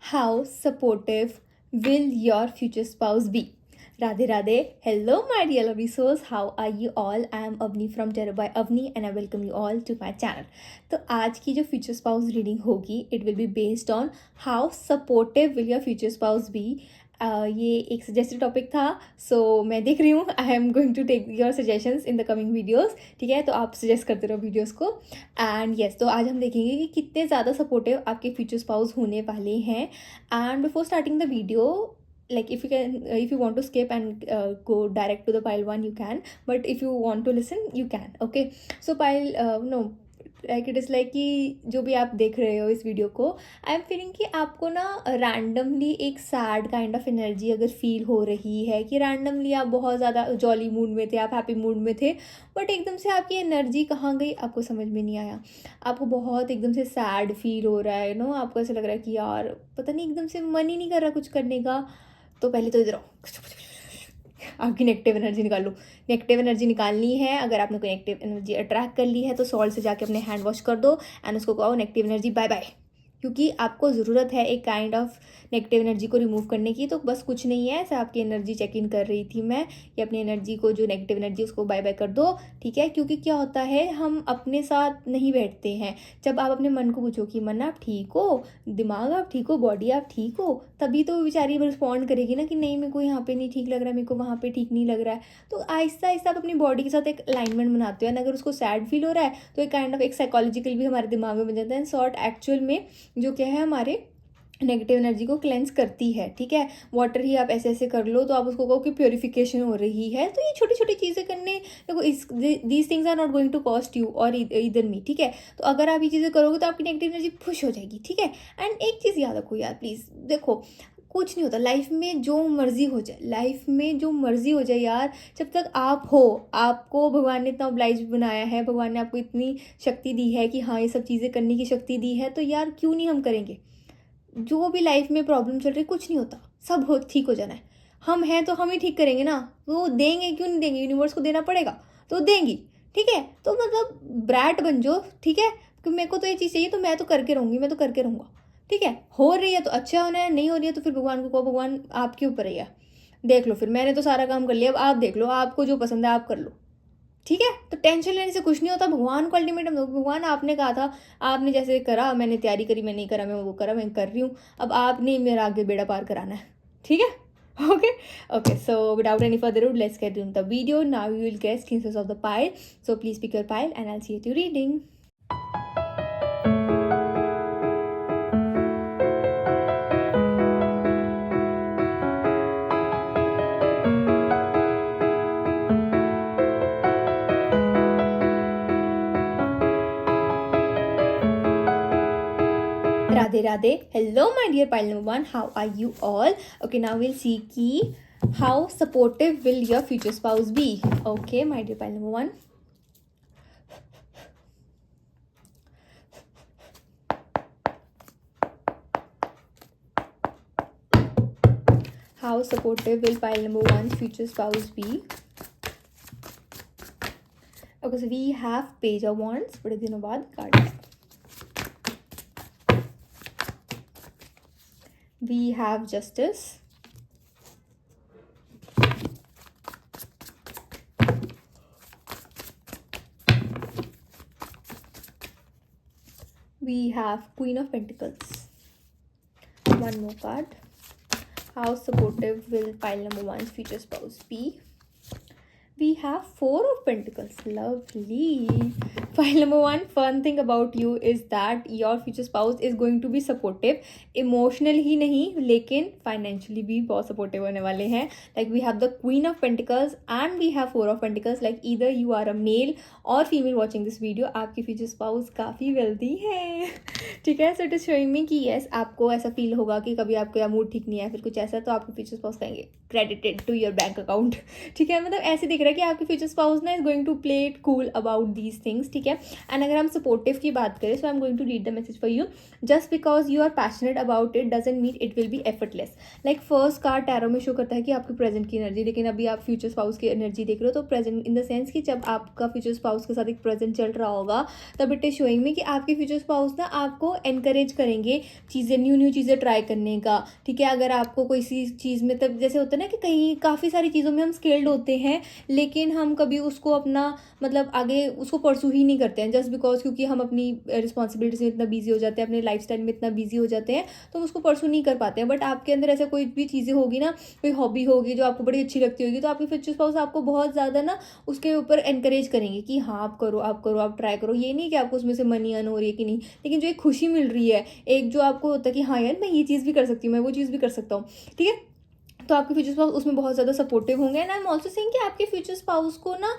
How supportive will your future spouse be? Radhe Radhe. Hello, my dear lovely souls. How are you all? I am Avni from Tarot by Avni and I welcome you all to my channel. तो आज की जो future spouse reading होगी, it will be based on how supportive will your future spouse be. ये एक suggested topic था, सो मैं देख रही हूँ I am going to take your suggestions in the coming videos. ठीक है, तो आप सजेस्ट करते रहो वीडियोस को. एंड येस, तो आज हम देखेंगे कि कितने ज़्यादा सपोर्टिव आपके फ्यूचर स्पाउस होने वाले हैं. And before starting the video, like if you want to skip and go direct to the pile one, you can, but if you want to listen, you can. Okay, so pile no, like it is like कि जो भी आप देख रहे हो इस video को, I am feeling कि आपको ना रैंडमली एक सैड काइंड ऑफ एनर्जी अगर फील हो रही है, कि रैंडमली आप बहुत ज़्यादा जॉली मूड में थे, आप हैप्पी मूड में थे, बट एकदम से आपकी एनर्जी कहाँ गई आपको समझ में नहीं आया. आपको बहुत एकदम से सैड फील हो रहा है, नो, आपको ऐसा लग रहा है कि यार पता नहीं, एकदम से मन ही नहीं कर रहा कुछ करने का. तो पहले तो इधर आओ, आपकी नेगेटिव एनर्जी निकाल लो. नेगेटिव एनर्जी निकालनी है, अगर आपने कोई नेगेटिव एनर्जी अट्रैक्ट कर ली है तो सॉल्ट से जाके अपने हैंड वॉश कर दो एंड उसको कहो नेगेटिव एनर्जी बाय बाय, क्योंकि आपको ज़रूरत है एक काइंड ऑफ नेगेटिव एनर्जी को रिमूव करने की. तो बस कुछ नहीं है, ऐसा आपकी एनर्जी चेक इन कर रही थी मैं, कि अपनी एनर्जी को, जो नेगेटिव एनर्जी उसको बाय बाय कर दो. ठीक है, क्योंकि क्या होता है, हम अपने साथ नहीं बैठते हैं. जब आप अपने मन को पूछो कि मन आप ठीक हो, दिमाग आप ठीक हो, बॉडी आप ठीक हो, तभी तो बेचारी रिस्पॉन्ड करेगी ना कि नहीं मेरे को यहाँ पे नहीं ठीक लग रहा है, मेरे को वहाँ पे ठीक नहीं लग रहा है. तो आहिस्ता आहिस्ता आप अपनी बॉडी के साथ एक अलाइनमेंट बनाते हो. एंड अगर उसको सैड फील हो रहा है तो एक काइंड ऑफ एक साइकोलॉजिकल भी हमारे दिमाग में बन जाता है. शॉर्ट एक्चुअल में जो क्या है, हमारे नेगेटिव एनर्जी को क्लेंस करती है. ठीक है, वाटर ही आप ऐसे ऐसे कर लो तो आप उसको कहो कि प्योरीफिकेशन हो रही है. तो ये छोटी छोटी चीज़ें करने, देखो these things are not going to cost you और इधर मी. ठीक है, तो अगर आप ये चीज़ें करोगे तो आपकी नेगेटिव एनर्जी खुश हो जाएगी. ठीक है, एंड एक चीज़ याद रखो यार प्लीज़, देखो कुछ नहीं होता लाइफ में, जो मर्जी हो जाए, लाइफ में जो मर्जी हो जाए यार, जब तक आप हो, आपको भगवान ने इतना ऑब्लाइज बनाया है, भगवान ने आपको इतनी शक्ति दी है कि हाँ ये सब चीज़ें करने की शक्ति दी है, तो यार क्यों नहीं हम करेंगे. जो भी लाइफ में प्रॉब्लम चल रही, कुछ नहीं होता, सब हो ठीक हो जाना है. हम हैं तो हम ही ठीक करेंगे ना, तो देंगे क्यों नहीं देंगे, यूनिवर्स को देना पड़ेगा तो देंगी. ठीक है, तो मतलब ब्रैट बन जाओ. ठीक है, कि मेरे को तो ये चीज़ चाहिए तो मैं तो करके रहूँगी, मैं तो करके रहूँगा. ठीक है, हो रही है तो अच्छा होना है, नहीं हो रही है तो फिर भगवान को कहो भगवान आपके ऊपर ही है, देख लो. फिर मैंने तो सारा काम कर लिया, अब आप देख लो, आपको जो पसंद है आप कर लो. ठीक है, तो टेंशन लेने से कुछ नहीं होता. भगवान को अल्टीमेटम दो, भगवान आपने कहा था, आपने जैसे करा, मैंने तैयारी करी, मैं नहीं करा, मैं वो करा, मैं कर रही हूँ, अब आपने मेरा आगे बेड़ा पार कराना है. ठीक है, okay. Okay, so without any further ado, let's get into the video. Now you will get screenshots of the pile, so please pick your pile and I'll see you at your reading. Radhe Radhe. Hello my dear pile number one, how are you all? Okay, now we'll see ki how supportive will your future spouse be. Okay, my dear pile number one. How supportive will pile number one's future spouse be? Okay, so we have page of wands, बड़े दिनों बाद card है. We have justice. We have Queen of Pentacles. One more card. How supportive will pile number one's future spouse be? We have Four of Pentacles. Lovely. Pile number one, fun thing about you is that your future spouse is going to be supportive. Emotional ही नहीं, लेकिन financially भी बहुत supportive होने वाले हैं. Like we have the Queen of Pentacles and we have Four of Pentacles. Like either you are a male or female watching this video, आपकी future spouse काफ़ी wealthy है. ठीक है, so it is showing me कि yes, आपको ऐसा feel होगा कि कभी आपका मूड ठीक नहीं है, फिर कुछ ऐसा, तो आपके future spouse कहेंगे credited to your bank account. ठीक है, मतलब ऐसे दिख रहा है कि आपके फ्यूचर स्पाउस ना is going to play it cool about these things. ठीक है। एंड अगर हम सपोर्टिव की बात करें, so I am going to read the message for you. Just because you are passionate about it doesn't mean it will be effortless. Like first card tarot में show करता है कि आपके प्रेजेंट की एनर्जी, लेकिन अभी आप फ्यूचर स्पाउस की एनर्जी देख रहे हो, तो प्रेजेंट इन द सेंस कि जब आपका फ्यूचर स्पाउस के साथ एक प्रेजेंट चल रहा होगा, तब इट इज शोइंग में कि आपके फ्यूचर स्पाउस ना आपको एनकरेज करेंगे चीज़ें, न्यू चीज़ें ट्राई करने का, ठीक है। अगर आपको कोई सी चीज़ में, तब जैसे होता है ना कि कहीं काफ़ी सारी चीज़ों में हम स्किल्ड होते हैं, लेकिन हम कभी उसको अपना मतलब आगे उसको परसू ही नहीं करते हैं, जस्ट बिकॉज क्योंकि हम अपनी रिस्पॉन्सिबिलिटी से इतना बिजी हो जाते हैं, अपने लाइफस्टाइल में इतना बिजी हो जाते हैं, तो हम उसको परसू नहीं कर पाते हैं। बट आपके अंदर ऐसा कोई भी चीज़ें होगी ना, कोई हॉबी होगी जो आपको बड़ी अच्छी लगती होगी, तो आपके फ्यूचर स्पाउस आपको बहुत ज़्यादा ना उसके ऊपर एनकरेज करेंगे कि हाँ आप करो, आप करो, आप ट्राई करो। ये नहीं कि आपको उसमें से मनी अर्न हो रही है कि नहीं, लेकिन जो एक खुशी मिल रही है, एक जो आपको होता है कि हाँ यार मैं ये चीज़ भी कर सकती हूँ, मैं वो चीज़ भी कर सकता हूँ, ठीक है। तो आपके फ्यूचर स्पाउस उसमें बहुत ज़्यादा सपोर्टिव होंगे। And I am also saying कि आपके फ्यूचर स्पाउस को ना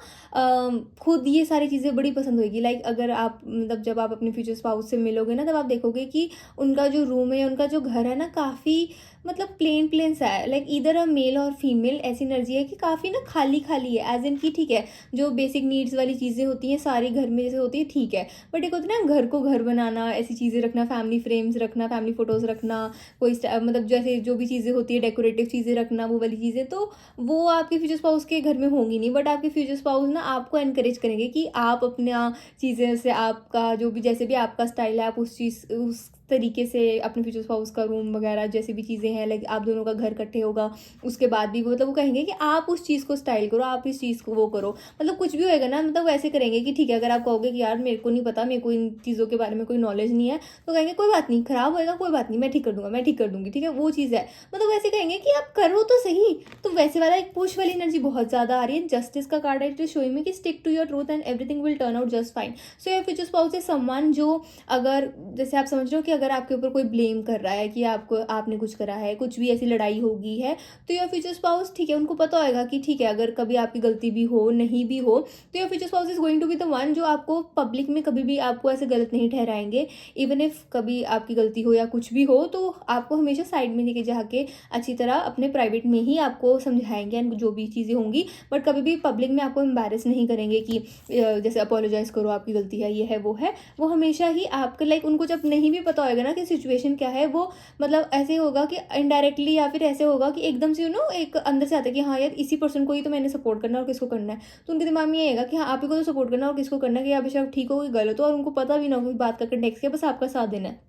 खुद ये सारी चीज़ें बड़ी पसंद होगी। लाइक अगर आप मतलब जब आप अपने फ्यूचर स्पाउस से मिलोगे ना, तब आप देखोगे कि उनका जो रूम है, उनका जो घर है ना, काफ़ी मतलब प्लेन सा है। लाइक इधर अ मेल और फीमेल, ऐसी एनर्जी है कि काफ़ी ना खाली खाली है, एज इन की ठीक है जो बेसिक नीड्स वाली चीज़ें होती हैं सारी घर में जैसे होती है, ठीक है। बट एक होता है ना घर को घर बनाना, ऐसी चीज़ें रखना, फैमिली फ्रेम्स रखना, फैमिली फोटोज़ रखना, कोई मतलब जैसे जो भी चीज़ें होती है डेकोरेटिव चीज़ें रखना, वो वाली चीज़ें, तो वो आपके फ्यूचर स्पाउस के घर में होंगी नहीं। बट आपके फ्यूचर स्पाउस ना आपको एनकरेज करेंगे कि आप अपना चीज़ें से, आपका जो भी जैसे भी आपका स्टाइल है, आप उस चीज़ उस तरीके से अपने फ्यूचर स्पाउस का रूम वगैरह जैसी भी चीज़ें हैं, लाइक आप दोनों का घर इकट्ठे होगा, उसके बाद भी मतलब वो कहेंगे कि आप उस चीज़ को स्टाइल करो, आप इस चीज़ को वो करो, मतलब कुछ भी होएगा ना, मतलब वो ऐसे करेंगे कि ठीक है। अगर आप कहोगे कि यार मेरे को नहीं पता, मेरे को इन चीज़ों के बारे में कोई नॉलेज नहीं है, तो कहेंगे कोई बात नहीं, खराब होएगा कोई बात नहीं, मैं ठीक कर दूंगा, मैं ठीक कर दूंगी, ठीक है। वो चीज़ है, मतलब वैसे कहेंगे कि आप करो तो सही। तो वैसे वाला एक पुश वाली एनर्जी बहुत ज़्यादा आ रही है। जस्टिस का कार्ड है, इट इज शोइंग मी कि stick to your truth and everything will turn out just fine. So your future spouse is someone जो, अगर जैसे आप समझ रहे हो कि अगर आपके ऊपर कोई ब्लेम कर रहा है कि आपको आपने कुछ करा है, कुछ भी ऐसी लड़ाई होगी है, तो योर फ्यूचर स्पाउस ठीक है, उनको पता होगा कि ठीक है अगर कभी आपकी गलती भी हो, नहीं भी हो, तो your future spouse is going to be the one जो आपको पब्लिक में कभी भी आपको ऐसे गलत नहीं ठहराएंगे। इवन इफ कभी आपकी गलती हो या कुछ भी हो, तो आपको हमेशा साइड में लेके जाके अच्छी तरह अपने प्राइवेट में ही आपको समझाएंगे एंड जो भी चीज़ें होंगी, बट कभी भी पब्लिक में आपको एम्बैरेस नहीं करेंगे कि जैसे अपोलोजाइज करो, आपकी गलती है, ये है वो है। वो हमेशा ही आपका लाइक उनको जब नहीं भी पता होगा ना कि सिचुएशन क्या है, वो मतलब ऐसे होगा कि इनडायरेक्टली, या फिर ऐसे होगा कि एकदम से एक अंदर से आता है कि हाँ यार इसी पर्सन को ही तो मैंने सपोर्ट करना है और किसको करना है। तो उनके दिमाग में ये आएगा कि हाँ आप ही को तो सपोर्ट करना है और किसको करना है, कि आप बेशक ठीक हो कि गलत हो, और उनको पता भी ना हो कि बात का कंटेक्स्ट क्या, बस आपका साथ देना है।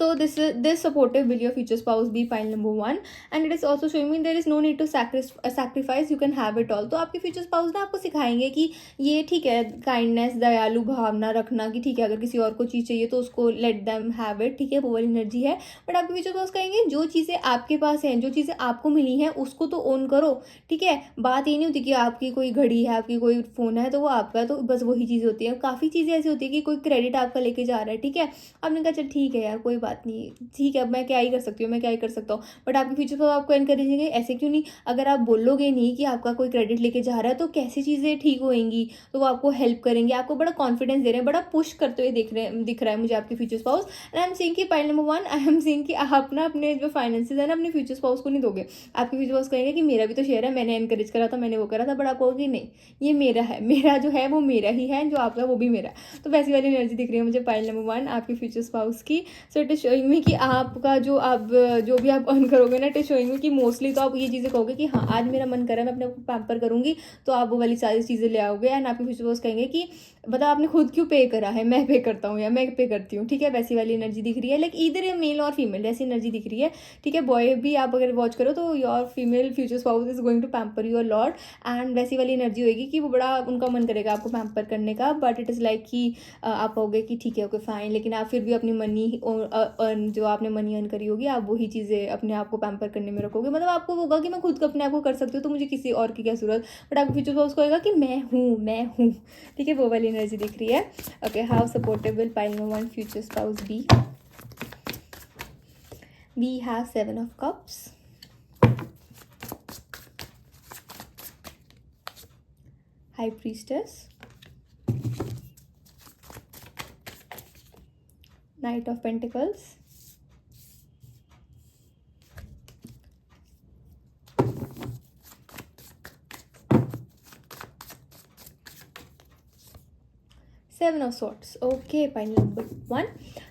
So this supportive will your future spouse be pile number one. And it is also showing me there is no need to sacrifice, you can have it all. तो आपके future spouse ना आपको सिखाएंगे कि ये ठीक है, काइंडनेस, दयालु भावना रखना, कि ठीक है अगर किसी और को चीज़ चाहिए तो उसको लेट देम हैव इट, ठीक है, वो वाली एनर्जी है। बट आपके फ्यूचर स्पाउस कहेंगे जो चीज़ें आपके पास हैं, जो चीज़ें आपको मिली हैं, उसको तो ओन करो, ठीक है। बात ये नहीं होती कि आपकी कोई घड़ी है, आपकी कोई फ़ोन है तो वो आपका, तो बस वही चीज़ें होती हैं। काफ़ी चीज़ें ऐसी होती है कि कोई क्रेडिट आपका लेके जा रहा है, ठीक है, आपने कहा चल ठीक है यार कोई बात नहीं, ठीक है, अब मैं क्या ही कर सकती हूँ, मैं क्या ही कर सकता हूँ। बट आपके फ्यूचर पर आपको एनकरेज करेंगे, ऐसे क्यों नहीं, अगर आप बोलोगे नहीं कि आपका कोई क्रेडिट लेके जा रहा है, तो कैसी चीज़ें ठीक होएंगी, तो वो आपको हेल्प करेंगे, आपको बड़ा कॉन्फिडेंस दे रहे हैं, बड़ा पुश करते हुए दिख रहा है मुझे आपके future spouse. And I am seeing कि point number one, I am seeing कि आप ना अपने जो फाइनेंसेस है ना अपने फ्यूचर स्पाउस को नहीं दोगे। आपके फ्यूचर स्पाउस कहेंगे कि मेरा भी तो शेयर है, मैंने एनकरेज करा था, मैंने वो करा था, बट आप कहोगे नहीं ये मेरा है, मेरा जो है वो मेरा ही है, जो आपका वो भी मेरा है। तो वैसी वाली एनर्जी दिख रही है मुझे पॉइंट नंबर वन आपके फ्यूचर स्पाउस की। सो इट इज शोइंग मी कि आपका जो भी आप अर्न करोगे ना, इट इज शोइंग मी कि मोस्टली तो आप ये चीज़ें कहोगे कि हाँ आज मेरा मन कर रहा है मैं अपने को पैम्पर करूंगी, तो आप वो वाली सारी चीज़ें ले आओगे। एंड आपके फ्यूचर स्पाउस कहेंगे कि बता आपने खुद क्यों पे करा है, मैं पे करता हूँ या मैं पे करती हूँ, ठीक है। वैसी वाली एनर्जी दिख रही है, लाइक इधर ये मेल और फीमेल ऐसी एनर्जी दिख रही है, ठीक है। बॉय भी आप अगर वॉच करो तो your female future spouse is going to pamper you a lot. And वैसी वाली एनर्जी होगी कि वो बड़ा उनका मन करेगा आपको पैम्पर करने का, बट इट इज़ लाइक कि आप कहोगे कि ठीक है ओके फाइन, लेकिन आप फिर भी अपनी मनी जो आपने मनी अर्न करी होगी, आप वही चीज़ें अपने आप को पैम्पर करने में रखोगे। मतलब आपको होगा कि मैं खुद अपने आप को कर सकती हूँ, तो मुझे किसी और की क्या जरूरत। बट आपको फ्यूचर स्पाउस को होगा कि मैं हूँ, ठीक है, वो वाली एनर्जी दिख रही है। Okay, how supportive will pile number one future spouse be? We have 7 of cups, high priestess, knight of pentacles, Seven of Swords. Okay, pile number one.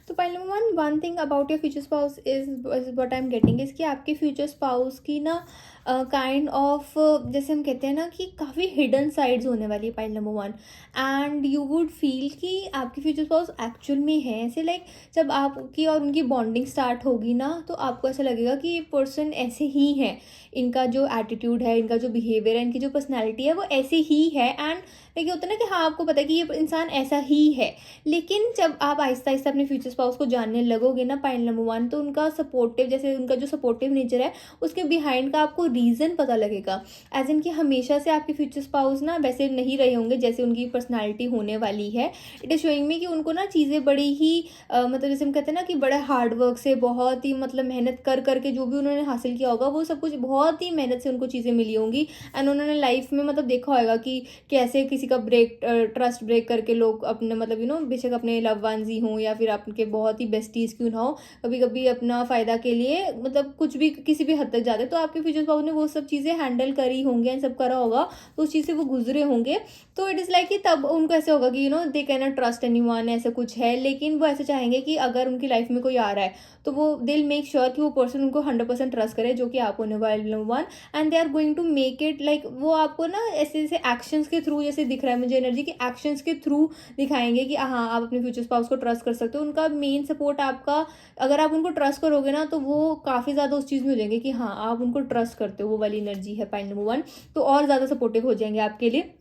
तो pile number one thing about your future spouse is what I'm getting is कि आपके future spouse की ना kind of जैसे हम कहते हैं ना कि काफ़ी हिडन साइड्स होने वाली है pile number one. And you would feel कि आपकी फ्यूचर स्पाउस एक्चुअल में है ऐसे लाइक जब आपकी और उनकी बॉन्डिंग स्टार्ट होगी ना तो आपको ऐसा लगेगा कि ये पर्सन ऐसे ही है, इनका जो एटीट्यूड है, इनका जो बिहेवियर है, इनकी जो पर्सनैलिटी है वो ऐसे ही है. एंड लाइक होता है ना कि हाँ आपको पता है कि ये इंसान ऐसा ही है. लेकिन जब आप आहिस्ता आहिस्ता अपने फ्यूचर स्पाउस को जानने लगोगे ना पाइल नंबर वन, तो उनका सपोर्टिव जैसे उनका जो सपोर्टिव नेचर है उसके बिहाइंड का आपको रीज़न पता लगेगा. एज इन कि हमेशा से आपके फ्यूचर स्पाउस ना वैसे नहीं रहे होंगे जैसे उनकी पर्सनालिटी होने वाली है. इट इज़ शोइंग मी कि उनको ना चीज़ें बड़ी ही मतलब जैसे हम कहते हैं ना कि बड़ा हार्ड वर्क से बहुत ही मतलब मेहनत कर करके जो भी उन्होंने हासिल किया होगा वो सब कुछ बहुत ही मेहनत से उनको चीज़ें मिली होंगी. एंड उन्होंने लाइफ में मतलब देखा होगा कि कैसे किसी का ट्रस्ट ब्रेक करके लोग अपने मतलब बेशक अपने लव वंस ही हों या फिर आपके बहुत ही बेस्टीज क्यों ना हो, कभी कभी अपना फ़ायदा के लिए मतलब कुछ भी किसी भी हद तक जाते. तो आपके फ्यूचर स्पाउस ने वो सब चीज़ें हैंडल करी होंगे एंड सब करा होगा तो उस चीज़ से वो गुजरे होंगे. तो इट इज़ लाइक कि तब उनको ऐसे होगा कि they can not trust anyone, ऐसा कुछ है. लेकिन वो ऐसे चाहेंगे कि अगर उनकी लाइफ में कोई आ रहा है तो वो दिल मेक श्योर कि वो पर्सन उनको 100% ट्रस्ट करे, जो कि आप होने वाले one. And they are going to make it like वो आपको ना ऐसे जैसे एक्शंस के थ्रू जैसे दिख रहा है मुझे एनर्जी के एक्शंस के थ्रू दिखाएंगे कि हाँ आप अपने फ्यूचर स्पाउस को ट्रस्ट कर सकते हो. उनका मेन सपोर्ट आपका, अगर आप उनको ट्रस्ट करोगे ना तो वो काफ़ी ज़्यादा उस चीज़ में हो जाएंगे कि हाँ आप उनको ट्रस्ट करते हो. वो वाली एनर्जी है पॉइंट नंबर वन. तो और ज़्यादा सपोर्टिव हो जाएंगे आपके लिए.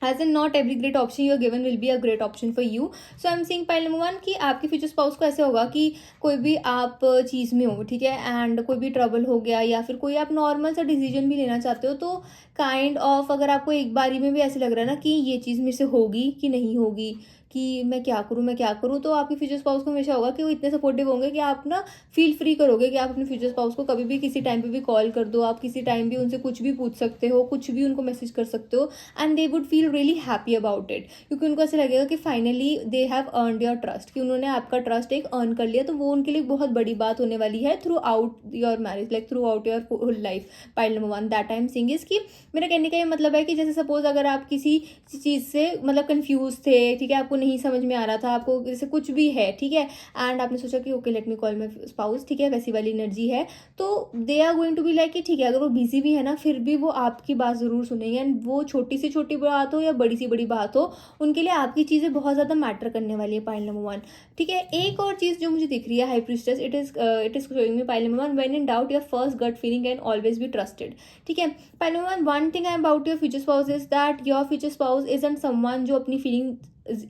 As in not every great option you are given will be a great option for you. So I am seeing point number one कि आपके फ्यूचर स्पाउस को ऐसे होगा कि कोई भी आप चीज़ में हो, ठीक है, एंड कोई भी ट्रबल हो गया या फिर कोई आप नॉर्मल सा डिसीजन भी लेना चाहते हो तो काइंड ऑफ अगर आपको एक बारी में भी ऐसे लग रहा है ना कि ये चीज़ मेरे से होगी कि नहीं होगी, कि मैं क्या करूँ, तो आपके फ्यूचर स्पाउस को हमेशा होगा कि वो इतने सपोर्टिव होंगे कि आप ना फील फ्री करोगे कि आप अपने फ्यूचर स्पाउस को कभी भी किसी टाइम पे भी कॉल कर दो, आप किसी टाइम भी उनसे कुछ भी पूछ सकते हो, कुछ भी उनको मैसेज कर सकते हो. And they would feel really happy about it, क्योंकि उनको ऐसे लगेगा कि finally they have earned your trust, कि उन्होंने आपका ट्रस्ट एक अर्न कर लिया. तो वो उनके लिए बहुत बड़ी बात होने वाली है throughout your marriage, like throughout your whole life. Pile number one that I am saying is कि मेरा कहने का ये मतलब है कि जैसे सपोज अगर आप किसी चीज़ से मतलब कंफ्यूज थे, ठीक है, आपको नहीं समझ में आ रहा था, आपको जैसे कुछ भी है, ठीक है, एंड आपने सोचा कि okay let me call my spouse, ठीक है, वैसी वाली एनर्जी है. तो they are going to be like कि ठीक है अगर वो बिजी भी है ना फिर भी वो आपकी बात ज़रूर सुनेंगे. एंड वो छोटी से छोटी बात हो या बड़ी सी बड़ी बात हो, उनके लिए आपकी चीज़ें बहुत ज़्यादा मैटर करने वाली है. पाइल नंबर वन, ठीक है. एक और चीज़ जो मुझे दिख रही है high priestess, it is showing me pile number one, when in doubt your first gut feeling can always be trusted. ठीक है. Pile number one thing I about your future spouse is that your future spouse is and someone जो अपनी feeling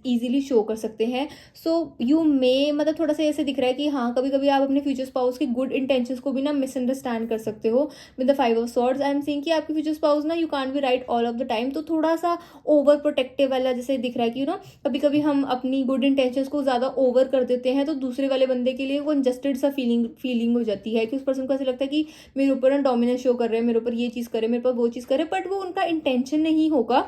easily show कर सकते हैं. So you may मतलब थोड़ा सा ऐसे दिख रहा है कि हाँ कभी कभी आप अपने फ्यूचर स्पाउस की गुड इंटेंशंस को भी ना मिसअंडरस्टैंड कर सकते हो with the five of swords. I am saying कि आपके फ्यूचर स्पाउस ना you can't be right all of the time. तो थोड़ा सा ओवर प्रोटेक्टिव वाला जैसे दिख रहा है कि कभी कभी हम अपनी गुड इंटेंशंस को ज़्यादा ओवर कर देते हैं तो दूसरे वाले बंदे के लिए वो कंजस्टेड सा फीलिंग हो जाती है कि उस पर्सन को ऐसा लगता है कि मेरे ऊपर ना डोमिनेंस शो कर रहे हैं, मेरे ऊपर ये चीज़ करे, मेरे ऊपर वो चीज़ करे, बट वो उनका इंटेंशन नहीं होगा.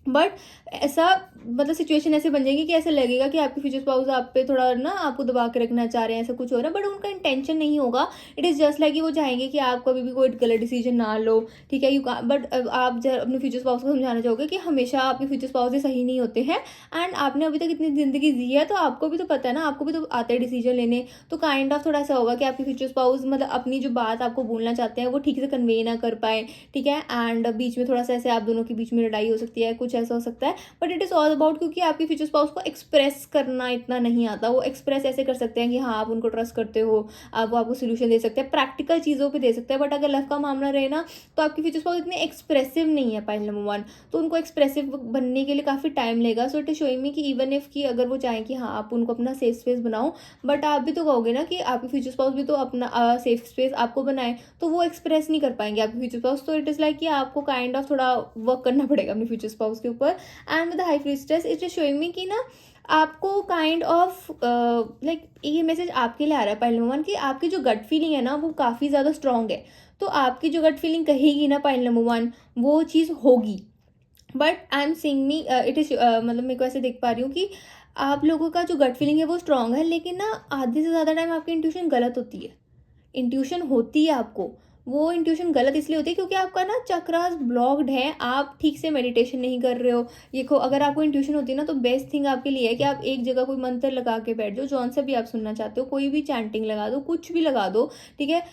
बट ऐसा मतलब सिचुएशन ऐसे बन जाएगी कि ऐसे लगेगा कि आपके फ्यूचर स्पाउस आप पे थोड़ा ना आपको दबा के रखना चाह रहे हैं, ऐसा कुछ हो रहा है, बट उनका इंटेंशन नहीं होगा. इट इज़ जस्ट लाइक कि वो चाहेंगे कि आप कभी भी कोई गलत डिसीजन ना लो, ठीक है. बट आप जब अपने फ्यूचर स्पाउस को समझाना चाहोगे कि हमेशा आपके फ्यूचर स्पाउस ही सही नहीं होते हैं. एंड आपने अभी तक इतनी ज़िंदगी जी है तो आपको भी तो पता है ना, आपको भी तो आते हैं डिसीजन लेने. तो काइंड ऑफ थोड़ा सा होगा कि आपके फ्यूचर स्पाउस मतलब अपनी जो बात आपको बोलना चाहते हैं वो ठीक से कन्वे ना कर पाए, ठीक है. एंड बीच में थोड़ा सा ऐसे आप दोनों के बीच में लड़ाई हो सकती है, कुछ ऐसा हो सकता है. But it is all about क्योंकि आपके फ्यूचर स्पाउस को एक्सप्रेस करना इतना नहीं आता. वो एक्सप्रेस ऐसे कर सकते हैं कि हाँ आप उनको ट्रस्ट करते हो, आप वो आपको सोल्यूशन दे सकते हैं, प्रैक्टिकल चीज़ों पे दे सकते हैं. बट अगर लव का मामला रहे ना तो आपके फ्यूचर स्पाउस इतने एक्सप्रेसिव नहीं है. पॉइंट नंबर वन, तो उनको एक्सप्रेसिव बनने के लिए काफ़ी टाइम लगेगा. सो इट इज शोइंग मी कि इवन इफ कि अगर वो चाहें कि हाँ आप उनको अपना सेफ स्पेस बनाओ, बट आप भी तो कहोगे ना कि आपके फ्यूचर स्पाउस भी तो अपना सेफ स्पेस आपको बनाए, तो वो एक्सप्रेस नहीं कर पाएंगे आपके फ्यूचर स्पाउस. तो इट इज़ लाइक कि आपको काइंड ऑफ थोड़ा वर्क करना पड़ेगा अपने फ्यूचर स्पाउस के ऊपर. And with high priestess it is showing me कि ना आपको काइंड ऑफ लाइक ये मैसेज आपके लिए आ रहा है पाइल नंबर वन कि आपकी जो गट फीलिंग है ना वो काफ़ी ज़्यादा स्ट्रॉन्ग है. तो आपकी जो गट फीलिंग कहेगी ना पाइल नंबर वन वो चीज़ होगी. But I am seeing me it is मतलब मेरे को ऐसे देख पा रही हूँ कि आप लोगों का जो गट फीलिंग है वो स्ट्रॉन्ग है, लेकिन ना आधे से ज़्यादा टाइम आपकी इंट्यूशन गलत होती है. इंट्यूशन होती है आपको, वो इंट्यूशन गलत इसलिए होती है क्योंकि आपका ना चक्रास ब्लॉक्ड है, आप ठीक से मेडिटेशन नहीं कर रहे हो। देखो अगर आपको इंट्यूशन होती है ना, तो बेस्ट थिंग आपके लिए है कि आप एक जगह कोई मंत्र लगा के बैठ जाओ, जौन सा भी आप सुनना चाहते हो, कोई भी चैंटिंग लगा दो, कुछ भी लगा दो, ठीक है।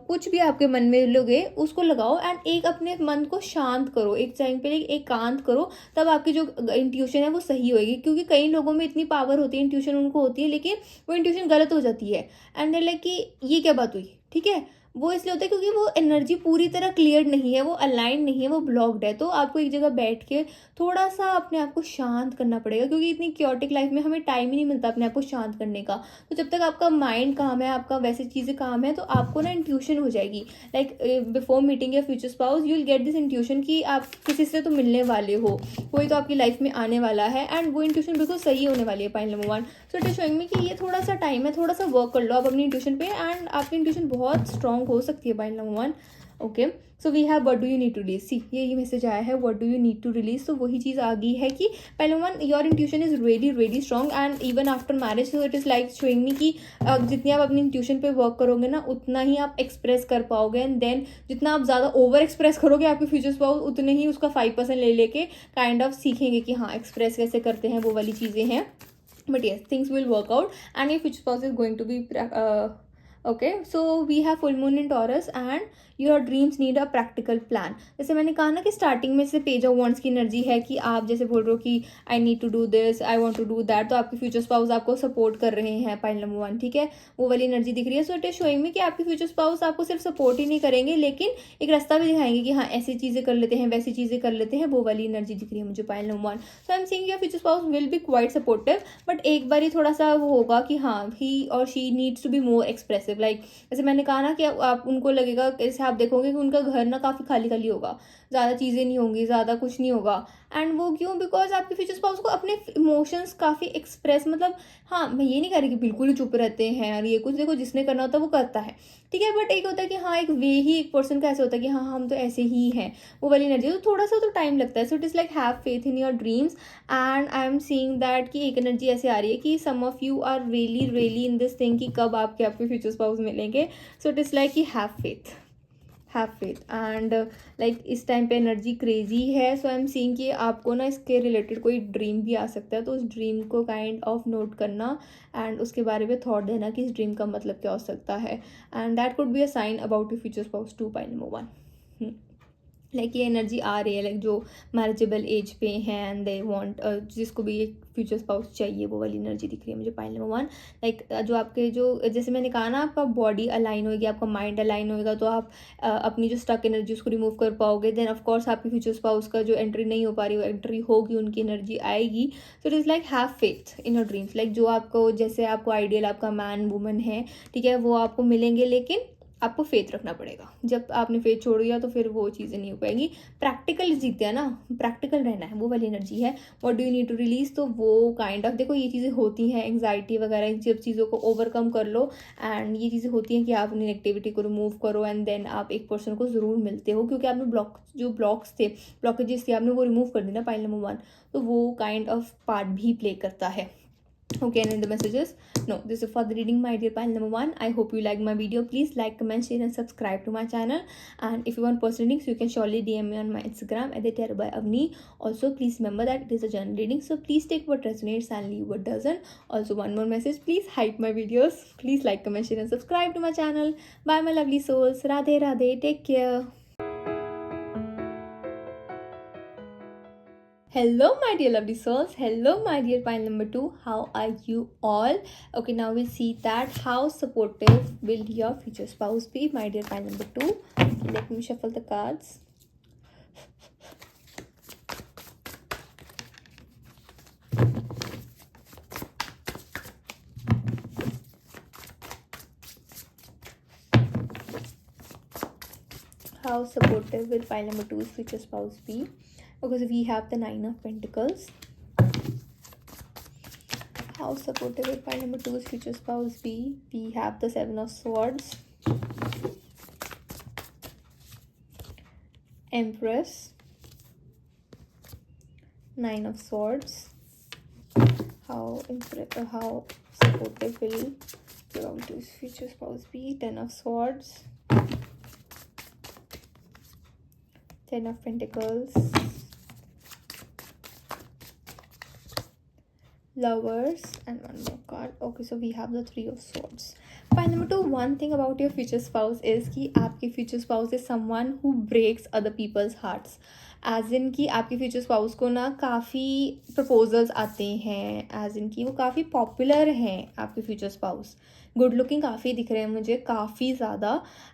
कुछ भी आपके मन में लोगे उसको लगाओ एंड एक अपने मन को शांत करो, एक टाइम पे एकांत करो, तब आपकी जो इंट्यूशन है वो सही होगी। क्योंकि कई लोगों में इतनी पावर होती है, इंट्यूशन उनको होती है, लेकिन वो इंट्यूशन गलत हो जाती है एंड लाइक कि ये क्या बात हुई, ठीक है। वो इसलिए होता है क्योंकि वो एनर्जी पूरी तरह क्लियर नहीं है, वो अलाइन नहीं है, वो ब्लॉक्ड है। तो आपको एक जगह बैठ के थोड़ा सा अपने आप को शांत करना पड़ेगा, क्योंकि इतनी क्योटिक लाइफ में हमें टाइम ही नहीं मिलता अपने आप को शांत करने का। तो जब तक आपका माइंड काम है, आपका वैसे चीज़ें काम है, तो आपको ना इंट्यूशन हो जाएगी। Like before meeting your future spouse you will get this intuition कि आप किसी से तो मिलने वाले हो, कोई तो आपकी लाइफ में आने वाला है एंड वो इंट्यूशन बिल्कुल सही होने वाली है। Point number 1, so it is showing me कि ये थोड़ा सा टाइम है, थोड़ा सा वर्क कर लो आप अपनी इंट्यूशन पे एंड आपकी इंट्यूशन बहुत स्ट्रॉन्ग हो सकती है। Point number 1, okay. So we have what do you need to release. See ये मैसेज आया है, what do you need to release. तो वही चीज़ आ गई है कि पहले 1 your intuition is really really strong and even after marriage. So it is like showing me कि जितनी आप अपनी इंट्यूशन पे वर्क करोगे ना, उतना ही आप एक्सप्रेस कर पाओगे एंड देन जितना आप ज़्यादा ओवर एक्सप्रेस करोगे आपके फ्यूचर स्पाउस उतने ही उसका 5% ले लेके काइंड ऑफ सीखेंगे कि हाँ एक्सप्रेस कैसे करते हैं, वो वाली चीज़ें हैं। But yes, things will work out and your future spouse is going to be okay. So we have full moon in Taurus and your dreams need a practical plan. जैसे मैंने कहा ना कि स्टार्टिंग में से पेज ऑफ वॉन्ड्स की energy है कि आप जैसे बोल रहे हो कि I need to do this, I want to do that, तो आपके फ्यूचर स्पाउस आपको सपोर्ट कर रहे हैं। पॉइंट नंबर 1, ठीक है, वो वाली एनर्जी दिख रही है। सो इट इज शोइंग में कि आपके फ्यूचर स्पाउस आपको सिर्फ सपोर्ट ही नहीं करेंगे, लेकिन एक रास्ता भी दिखाएंगे कि हाँ ऐसी चीज़ें कर लेते हैं, वैसी चीज़ें कर लेते हैं, वो वाली एनर्जी दिख रही है मुझे। Point number 1, so I am saying your future spouse will B quite supportive, but एक बार ही थोड़ा सा वो होगा कि हाँ ही और she needs to be more expressive. Like जैसे मैंने कहा ना कि आप उनको लगेगा, जैसे आप देखोगे कि उनका घर ना काफ़ी खाली खाली होगा, ज़्यादा चीज़ें नहीं होंगी, ज़्यादा कुछ नहीं होगा। एंड वो क्यों, बिकॉज आपके फ्यूचर स्पाउस को अपने इमोशंस काफ़ी एक्सप्रेस, मतलब हाँ मैं ये नहीं कह रही कि बिल्कुल ही चुप रहते हैं और ये कुछ, देखो जिसने करना होता है वो करता है, ठीक है। बट एक होता है कि हाँ एक वे ही एक पर्सन का ऐसे होता है कि हाँ हम तो ऐसे ही हैं, वो वाली एनर्जी। तो थोड़ा सा तो टाइम लगता है। So it is like have faith in your dreams and I am seeing that कि एक एनर्जी ऐसे आ रही है कि some of you are really really in this thing कि कब आपके फ्यूचर स्पाउस मिलेंगे। सो इट इज़ लाइक कि हैव फेथ एंड लाइक इस टाइम पे एनर्जी क्रेजी है। सो आई एम सीइंग कि आपको ना इसके रिलेटेड कोई ड्रीम भी आ सकता है, तो उस ड्रीम को काइंड ऑफ नोट करना एंड उसके बारे में थॉट देना कि इस ड्रीम का मतलब क्या हो सकता है and that could be a sign about your future spouse 2. Point number 1, like ये एनर्जी आ रही है, लाइक जो मैरिजेबल एज पे हैं एंड दे वांट, जिसको भी एक फ्यूचर स्पाउस चाहिए, वो वाली एनर्जी दिख रही है मुझे। पॉइंट नंबर 1, लाइक जो आपके जो जैसे मैंने कहा ना आपका बॉडी अलाइन होगी, आपका माइंड अलाइन होगा, तो आप अपनी जो स्टक एनर्जी उसको रिमूव कर पाओगे। देन ऑफ कोर्स आपके फ्यूचर स्पाउस का जो एंट्री नहीं हो पा रही, वो एंट्री होगी, उनकी एनर्जी आएगी। सो it is like have faith in your dreams. Like जो आपको, जैसे आपको आइडियल आपका मैन वुमन है, ठीक है, वो आपको मिलेंगे, लेकिन आपको फेथ रखना पड़ेगा। जब आपने फेथ छोड़ दिया तो फिर वो चीज़ें नहीं हो पाएंगी। प्रैक्टिकल जीते हैं ना, प्रैक्टिकल रहना है, वो वाली एनर्जी है। What do you need to release, तो वो काइंड ऑफ देखो ये चीज़ें होती हैं, एंग्जाइटी वगैरह, इन सब चीज़ों को ओवरकम कर लो एंड ये चीज़ें होती हैं कि आप नेगेटिविटी को रिमूव करो एंड देन आप एक पर्सन को ज़रूर मिलते हो, क्योंकि आपने ब्लॉक्स थे, ब्लॉकेजेस थे, आपने वो रिमूव कर दी ना। पॉइंट नंबर 1, तो वो काइंड ऑफ पार्ट भी प्ले करता है। Okay, and in the messages, no, this is for the reading, my dear pile number 1. I hope you like my video. Please like, comment, share and subscribe to my channel. And if you want personal readings, you can surely DM me on my Instagram at @tarotbyavni. Also, please remember that it is a general reading, so please take what resonates and leave what doesn't. Also, one more message, please hype my videos. Please like, comment, share and subscribe to my channel. Bye my lovely souls. Radhe Radhe. Take care. Hello my dear lovely souls, hello my dear pile number 2, how are you all? Okay, now we'll see that how supportive will your future spouse be, my dear pile number 2. Let me shuffle the cards. How supportive will pile number 2's future spouse be? Okay, so we have the 9 of Pentacles. How supportive will pile number 2's future spouse be? We have the 7 of Swords, Empress, 9 of Swords. How supportive will your future spouse be? 10 of Swords, 10 of Pentacles, Lovers, and one more card. Okay, so we have the 3 of Swords. Point number 2, one thing about your future spouse is कि आपके future spouse is someone who breaks other people's hearts. As in कि आपके future spouse को ना काफ़ी proposals आते हैं, as in कि वो काफ़ी पॉपुलर हैं आपके फ्यूचर स्पाउस, गुड लुकिंग काफ़ी दिख रहे हैं मुझे, काफ़ी ज़्यादा,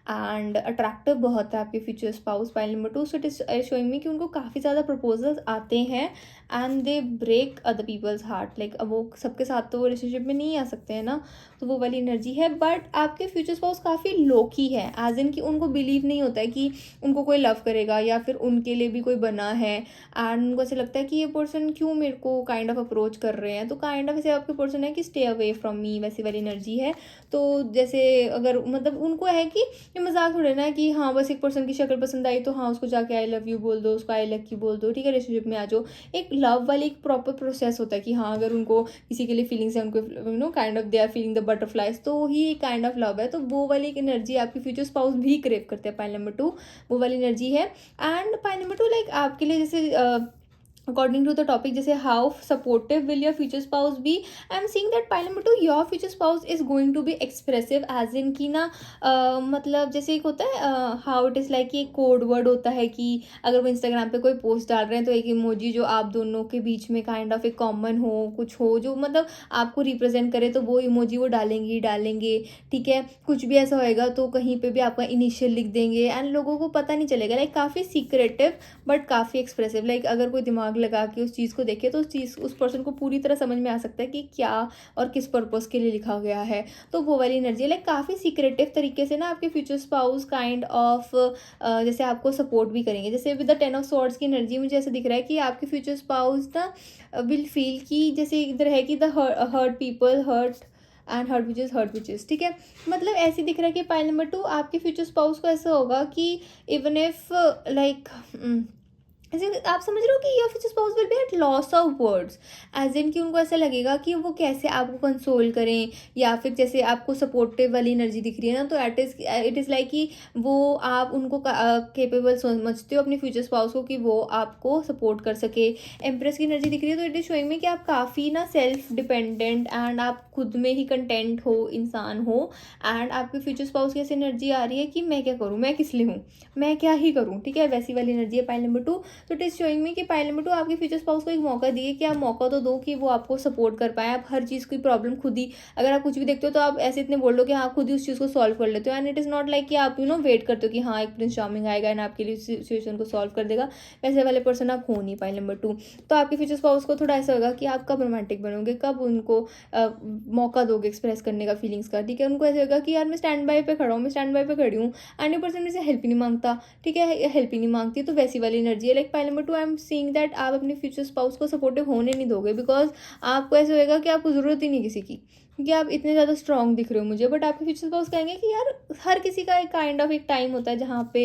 एंड अट्रैक्टिव बहुत है आपके future spouse. Pile number 2, so it is showing me कि उनको काफ़ी ज़्यादा प्रपोजल्स आते हैं and they break other people's heart. Like अब वो सबके साथ तो वो रिलेशनशिप में नहीं आ सकते हैं ना, तो वो वाली एनर्जी है। बट आपके फ्यूचर स्पाउस काफ़ी लोकी है, एज इन कि उनको बिलीव नहीं होता है कि उनको कोई लव करेगा या फिर उनके लिए भी कोई बना है, एंड उनको ऐसा लगता है कि ये पर्सन क्यों मेरे को काइंड ऑफ अप्रोच कर रहे हैं। तो काइंड ऑफ ऐसे आपके पर्सन है कि स्टे अवे फ्रॉम मी, वैसी वाली एनर्जी है। तो जैसे अगर मतलब उनको है कि ये मजाक थोड़े ना कि हाँ बस एक पर्सन की शक्ल पसंद आई तो हाँ उसको जाके आई लव यू बोल दो, उसको आई लव यू बोल दो, ठीक है, रिलेशनशिप में आ जाओ। एक लव वाली एक प्रॉपर प्रोसेस होता है कि हाँ अगर उनको किसी के लिए फीलिंग्स है, उनको kind of they are feeling the butterflies, तो ही काइंड ऑफ लव है। तो वो वाली एक एनर्जी आपकी फ्यूचर स्पाउस भी क्रेव करते हैं। पाइल नंबर 2 वो वाली एनर्जी है। एंड पाइल नंबर 2 लाइक आपके लिए जैसे अकॉर्डिंग टू द टॉपिक जैसे how supportive will your future spouse be, I am seeing that pile number 2 your future spouse is going to be expressive, as in की ना मतलब जैसे एक होता है हाउ इट इज़ लाइक कि एक कोड वर्ड होता है कि अगर वो इंस्टाग्राम पे कोई पोस्ट डाल रहे हैं तो एक इमोजी जो आप दोनों के बीच में काइंड ऑफ एक कॉमन हो, कुछ हो जो मतलब आपको रिप्रेजेंट करे, तो वो इमोजी वो डालेंगे, ठीक है। कुछ भी ऐसा होएगा तो कहीं पे भी आपका इनिशियल लिख देंगे एंड लोगों को पता नहीं चलेगा। लाइक काफ़ी सीक्रेटिव बट काफ़ी एक्सप्रेसिव। लाइक अगर कोई दिमाग लगा के उस चीज़ को देखे तो उस पर्सन को पूरी तरह समझ में आ सकता है कि क्या और किस पर्पस के लिए लिखा गया है। तो वो वाली एनर्जी लाइक काफ़ी सीक्रेटिव तरीके से ना आपके फ्यूचर स्पाउस काइंड ऑफ जैसे आपको सपोर्ट भी करेंगे। जैसे विद द 10 ऑफ स्वॉर्ड्स की एनर्जी मुझे ऐसा दिख रहा है कि आपके फ्यूचर स्पाउस ना विल फील कि जैसे इधर है कि the hurt people hurt and hurt witches, ठीक है। मतलब ऐसे दिख रहा है कि पाइल नंबर 2 आपके फ्यूचर स्पाउस को ऐसा होगा कि इवन इफ लाइक ऐसे आप समझ रहे हो कि your future spouse will be at loss of words, as in कि उनको ऐसा लगेगा कि वो कैसे आपको कंसोल करें, या फिर जैसे आपको सपोर्टिव वाली एनर्जी दिख रही है ना, तो इट इज़ लाइक कि वो आप उनको केपेबल समझते हो अपने फ्यूचर स्पाउस को कि वो आपको सपोर्ट कर सके। एम्प्रेस की एनर्जी दिख रही है, तो इट इज़ शोइंग में कि आप काफ़ी ना सेल्फ डिपेंडेंट एंड आप खुद में ही कंटेंट हो, इंसान हो, एंड आपके फ्यूचर स्पाउस की ऐसी एनर्जी आ रही है कि मैं क्या करूँ, मैं किस लिए हूँ, मैं क्या ही करूँ, ठीक है, वैसी वाली एनर्जी है। पाइल नंबर 2, तो इट इज शोइंग मी कि पाइल नंबर 2 आपके फ्यूचर स्पाउस को एक मौका दिए कि आप मौका तो दो कि वो आपको सपोर्ट कर पाए। आप हर चीज़ की प्रॉब्लम खुद ही, अगर आप कुछ भी देखते हो तो आप ऐसे इतने बोल लो कि हाँ खुद ही उस चीज़ को सॉल्व कर लेते हो, and it is not like कि आप वेट करते हो कि हाँ एक प्रिंस चार्मिंग आएगा एंड आपके लिए सिचुएशन को सॉल्व कर देगा। वैसे वाले पर्सन आप हो नहीं। पाइल नंबर 2, तो आपके फ्यूचर स्पाउस को थोड़ा ऐसा होगा कि आप कब रोमांटिक बनोगे, कब उनको मौका दोगे एक्सप्रेस करने का फीलिंग्स का, ठीक है। उनको ऐसे होगा कि यार मैं स्टैंड बाय पे खड़ा हूँ, मैं स्टैंड बाय पे खड़ी हूँ, एंड ये पर्सन मेरे से हेल्प ही नहीं मांगता, ठीक है, हेल्प ही नहीं मांगती। तो वैसी वाली एनर्जी है। Like pile number 2 I am seeing that आप अपने फ्यूचर स्पाउस को सपोर्टिव होने नहीं दोगे, बिकॉज आपको ऐसे होएगा कि आपको ज़रूरत ही नहीं किसी की, क्योंकि आप इतने ज़्यादा स्ट्रॉन्ग दिख रहे हो मुझे। बट आपके फ्यूचर स्पाउस कहेंगे कि यार हर किसी का एक काइंड ऑफ एक टाइम होता है जहाँ पे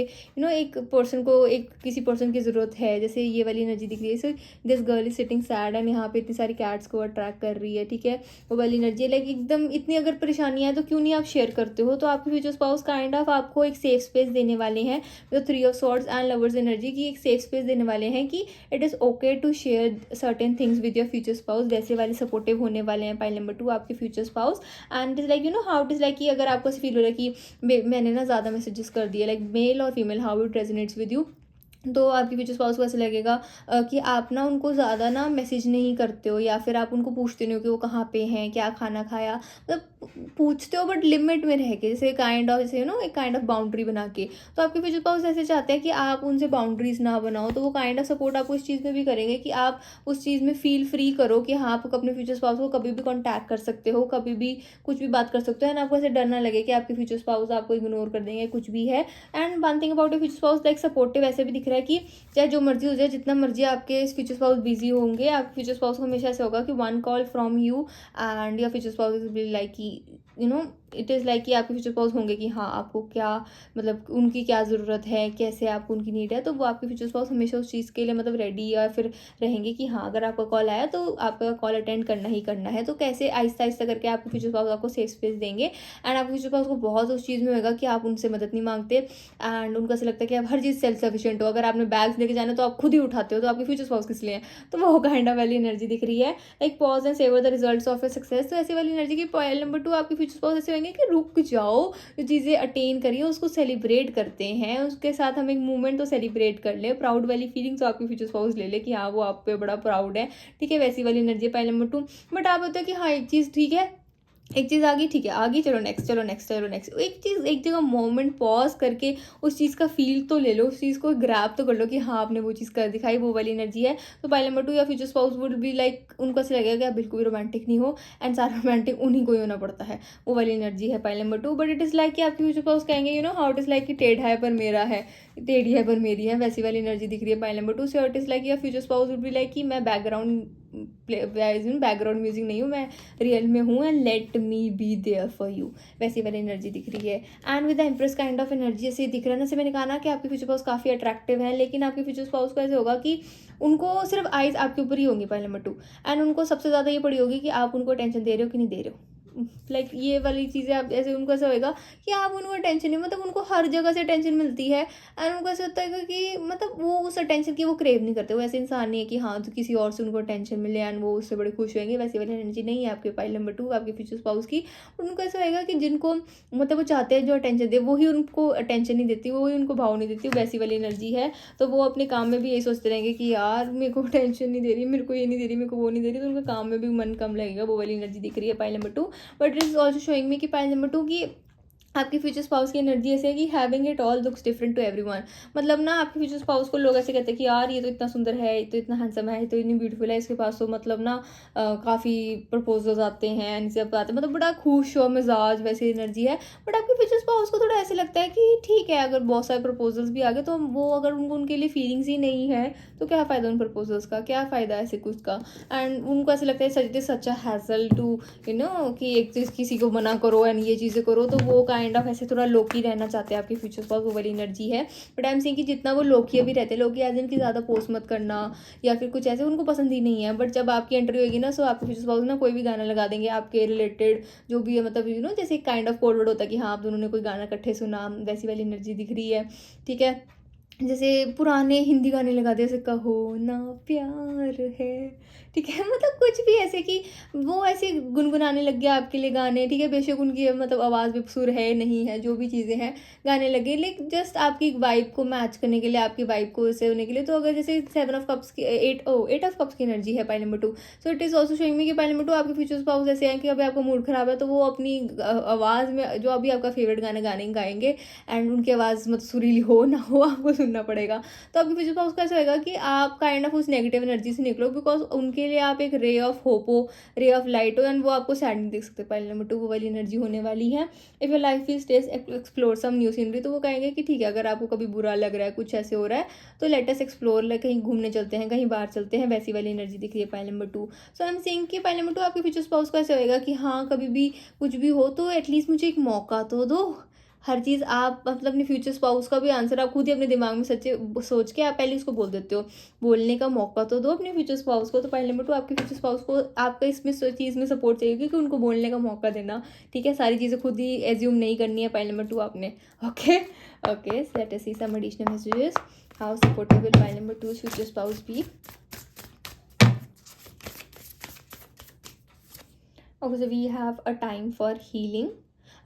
एक पर्सन को एक किसी पर्सन की ज़रूरत है। जैसे ये वाली एनर्जी दिख रही है, so this girl is sitting sad and यहाँ पे इतनी सारी कैट्स को अट्रैक्ट कर रही है, ठीक है। वो वाली एनर्जी है। लाइक एकदम इतनी अगर परेशानियाँ है तो क्यों नहीं आप शेयर करते हो। तो आपके फ्यूचर स्पाउस काइंड ऑफ आपको एक सेफ स्पेस देने वाले हैं, जो 3 of swords and lovers energy की एक सेफ स्पेस देने वाले हैं कि it is okay to share certain things with your future spouse. वैसे वाले सपोर्टिव होने वाले हैं पाइल नंबर 2 आपके future spouse. And it is like how it is like कि अगर आपको ऐसे फील हो रहा है कि मैंने ना ज़्यादा मैसेजेस कर दिए, लाइक मेल और female, how it resonates with you, तो आपके फ्यूचर स्पाउस को ऐसा लगेगा कि आप ना उनको ज़्यादा ना मैसेज नहीं करते हो, या फिर आप उनको पूछते नहीं हो कि वो कहाँ पे हैं, क्या खाना खाया, मतलब पूछते हो बट लिमिट में रह के, जैसे काइंड ऑफ जैसे एक काइंड ऑफ बाउंड्री बना के। तो आपके फ्यूचर स्पाउस ऐसे चाहते हैं कि आप उनसे बाउंड्रीज ना बनाओ, तो वो काइंड ऑफ सपोर्ट आपको इस चीज़ में भी करेंगे कि आप उस चीज़ में फील फ्री करो कि हाँ आप अपने फ्यूचर स्पाउस को कभी भी कॉन्टैक्ट कर सकते हो, कभी भी कुछ भी बात कर सकते हो, एंड आपको ऐसे डर ना लगे कि आपके फ्यूचर स्पाउस आपको इग्नोर कर देंगे, कुछ भी है। And one thing about your future spouse like supportive ऐसे भी दिख रहा है कि चाहे जो मर्जी हो जाए, जितना मर्जी आपके फ्यूचर स्पाउस बिजी होंगे, आपके फ्यूचर स्पाउस को हमेशा ऐसा होगा कि 1 call from you and your future spouse will be like कि इट इज़ लाइक कि आपके फ्यूचर स्पाउस होंगे कि हाँ आपको क्या मतलब उनकी क्या ज़रूरत है, कैसे आपको उनकी नीड है, तो वो आपके फ्यूचर स्पाउस हमेशा उस चीज़ के लिए मतलब रेडी या फिर रहेंगे कि हाँ अगर आपका कॉल आया तो आपका कॉल अटेंड करना ही करना है। तो कैसे आहिस्ता आहिस्ता करके आपके फ्यूचर स्पाउस आपको सेफ स्पेस देंगे एंड आपके फ्यूचर स्पाउस को बहुत उस चीज़ में होगा कि आप उनसे मदद नहीं मांगते एंड उनको ऐसा लगता है कि आप हर चीज़ सेल्फ सफिशिएंट हो। अगर आपने बैग्स लेके जाना तो आप खुद ही उठाते हो, तो आपके फ्यूचर स्पाउस किस लिए हैं? तो वो काइंड ऑफ वाली एनर्जी दिख रही है, like pause and savor the results of your success. तो ऐसी वाली एनर्जी की पॉइंट नंबर 2 आपके फ्यूचर स्पाउस ऐसे होंगे कि रुक जाओ, जो चीज़ें अटेन करिए उसको सेलिब्रेट करते हैं, उसके साथ हम एक मूवमेंट तो सेलिब्रेट कर ले, प्राउड वाली फीलिंग्स तो आपके फ्यूचर स्पाउस ले ले कि हाँ वो आप पे बड़ा प्राउड है, ठीक है, वैसी वाली एनर्जी है पॉइंट नंबर 2। बट आप होता है कि हाँ एक चीज़ ठीक है, एक चीज़ आ गई, ठीक है आ गई, चलो नेक्स्ट, चलो नेक्स्ट, चलो नेक्स्ट। एक चीज़ एक जगह मोमेंट पॉज करके उस चीज़ का फील तो ले लो, उस चीज़ को ग्रैब तो कर लो कि हाँ आपने वो चीज़ कर दिखाई, वो वाली एनर्जी है। तो पाइल नंबर 2 या future spouse would be like उनको ऐसा लगेगा कि आप बिल्कुल भी रोमांटिक नहीं हो एंड सारा रोमांटिक उन्हीं को ही होना पड़ता है, वो वाली एनर्जी है pile number 2। But it is like कि आपके फ्यूचर स्पाउस कहेंगे हाउ इट इज़ लाइक कि टेढ़ा है पर मेरा है, टेढ़ी है पर मेरी है, वैसी वाली एनर्जी दिख रही है पाइल नंबर 2 से। और इट इज़ लाइक या future spouse would be like कि मैं बैकग्राउंड म्यूजिक नहीं हूँ, मैं रियल में हूँ and let me be there for you, वैसी वाली एनर्जी दिख रही है। And with the empress kind of energy ऐसे दिख रहा है ना, जैसे मैंने कहा ना कि आपके फ्यूचर स्पाउस काफ़ी अट्रैक्टिव है, लेकिन आपके फ्यूचर स्पाउस को ऐसे होगा कि उनको सिर्फ आइज आपके ऊपर ही होंगी पॉइंट नंबर 2 एंड उनको सबसे ज़्यादा ये पड़ी होगी कि आप उनको अटेंशन दे रहे हो कि नहीं दे रहे हो। लाइक ये वाली चीज़ें आप ऐसे उनको ऐसा होएगा कि आप उनको अटेंशन नहीं, मतलब उनको हर जगह से अटेंशन मिलती है एंड उनको ऐसा होता है कि मतलब वो उस अटेंशन की वो क्रेव नहीं करते, वो ऐसे इंसान नहीं है कि हाँ तो किसी और से उनको अटेंशन मिले एंड वो उससे बड़े खुश होंगे, वैसे वाली एनर्जी नहीं है आपके पाइल नंबर 2 आपके फ्यूचर स्पाउस की। उनको ऐसा होएगा कि जिनको मतलब वो चाहते हैं जो अटेंशन दे वही उनको अटेंशन नहीं देती, वही उनको भाव नहीं देती, वैसी वाली एनर्जी है। तो वो अपने काम में भी यही सोचते रहेंगे कि यार मेरे को टेंशन नहीं दे रही, मेरे को ये नहीं दे रही, मेरे को वो नहीं दे रही, तो उनका काम में भी मन कम लगेगा, वो वाली एनर्जी दिख रही है pile number 2। But it is also showing me कि पाइल नंबर 2 की आपके फ्यूचर स्पाउस की एनर्जी ऐसे है कि having it all looks different to everyone. मतलब ना आपके फ्यूचर स्पाउस को लोग ऐसे कहते हैं कि यार ये तो इतना सुंदर है, ये तो इतना हैंडसम है, ये तो इतनी ब्यूटीफुल है, इसके पास तो मतलब ना काफ़ी प्रपोजल्स आते हैं एंड सब आते हैं, मतलब बड़ा खुश हो मिजाज, वैसी एनर्जी है। बट आपके फ्यूचर स्पाउस को थोड़ा ऐसे लगता है कि ठीक है अगर बहुत सारे प्रपोजल्स भी आ गए तो वो अगर उनको उनके लिए फीलिंग्स ही नहीं है तो क्या फ़ायदा उन प्रपोजल्स का, क्या फ़ायदा ऐसे कुछ का। एंड उनको ऐसे लगता है such is such a hassle to कि एक चीज़ किसी को मना करो एंड ये चीज़ें करो, तो वो काइंड ऑफ ऐसे थोड़ा लोकी रहना चाहते हैं आपके फ्यूचर स्पाउस, वो वाली एनर्जी है। बट आई एम सेइंग कि जितना वो लोकी अभी रहते हैं, लोकी एज इन की ज़्यादा पोस्ट मत करना या फिर कुछ ऐसे उनको पसंद ही नहीं है। बट जब आपकी एंट्री होगी ना, सो आपके फ्यूचर स्पाउस ना कोई भी गाना लगा देंगे आपके रिलेटेड जो भी है, मतलब जैसे काइंड ऑफ कोड वर्ड होता है कि हाँ आप दोनों ने कोई गाना इकट्ठे सुना, वैसी वाली एनर्जी दिख रही है, ठीक है। जैसे पुराने हिंदी गाने लगा दे, जैसे कहो ना प्यार है, ठीक है, मतलब कुछ भी ऐसे कि वो ऐसे गुनगुनाने लग गया आपके लिए गाने, ठीक है, बेशक उनकी मतलब आवाज़ में सुर है नहीं है, जो भी चीज़ें हैं गाने लगे, लाइक जस्ट आपकी वाइब को मैच करने के लिए, आपकी वाइब को ऐसे होने के लिए। तो अगर जैसे 7 ऑफ कप्स की 8 ऑफ कप्स की एनर्जी है pile number 2, so it is also showing me कि पाइल नंबर 2 आपके फ्यूचर स्पाउस ऐसे हैं कि अभी आपका मूड खराब है तो वो अपनी आवाज़ में जो अभी आपका फेवरेट गाना गाएंगे एंड उनकी आवाज़ मतलब सुरीली हो ना हो आपको सुनना पड़ेगा। तो आपके फ्यूचर स्पाउस का ऐसा होगा कि आप काइंड ऑफ उस नेगेटिव एनर्जी से निकलो, बिकॉज उनके लिए आप एक रे ऑफ होप हो, रे ऑफ लाइट हो एंड वो आपको सैड नहीं देख सकते। पहले नंबर 2 वो वाली एनर्जी होने वाली है। If your life is stage explore some new scenery, तो वो कहेंगे कि ठीक है अगर आपको कभी बुरा लग रहा है, कुछ ऐसे हो रहा है, तो लेट अस एक्सप्लोर, लाइक कहीं घूमने चलते हैं, कहीं बाहर चलते हैं, वैसी वाली एनर्जी दिख रही है पहले number 2। So I am saying कि पहले नंबर 2 आपके फ्यूचर स्पाउस का ऐसा होगा कि हाँ कभी भी कुछ भी हो तो एटलीस्ट मुझे एक मौका तो दो। हर चीज़ आप मतलब अपने फ्यूचर स्पाउस का भी आंसर आप खुद ही अपने दिमाग में सच्चे सोच के आप पहले उसको बोल देते हो, बोलने का मौका तो दो अपने फ्यूचर स्पाउस को। तो पहले नंबर 2 आपके फ्यूचर स्पाउस को आपका इसमें चीज़ में सपोर्ट चाहिए कि उनको बोलने का मौका देना, ठीक है, सारी चीज़ें खुद ही एज्यूम नहीं करनी है पहले नंबर 2 आपने। Okay okay, let us see some additional messages. How supportive will पहले number 2 future spouse be? Okay, so we have a time for healing.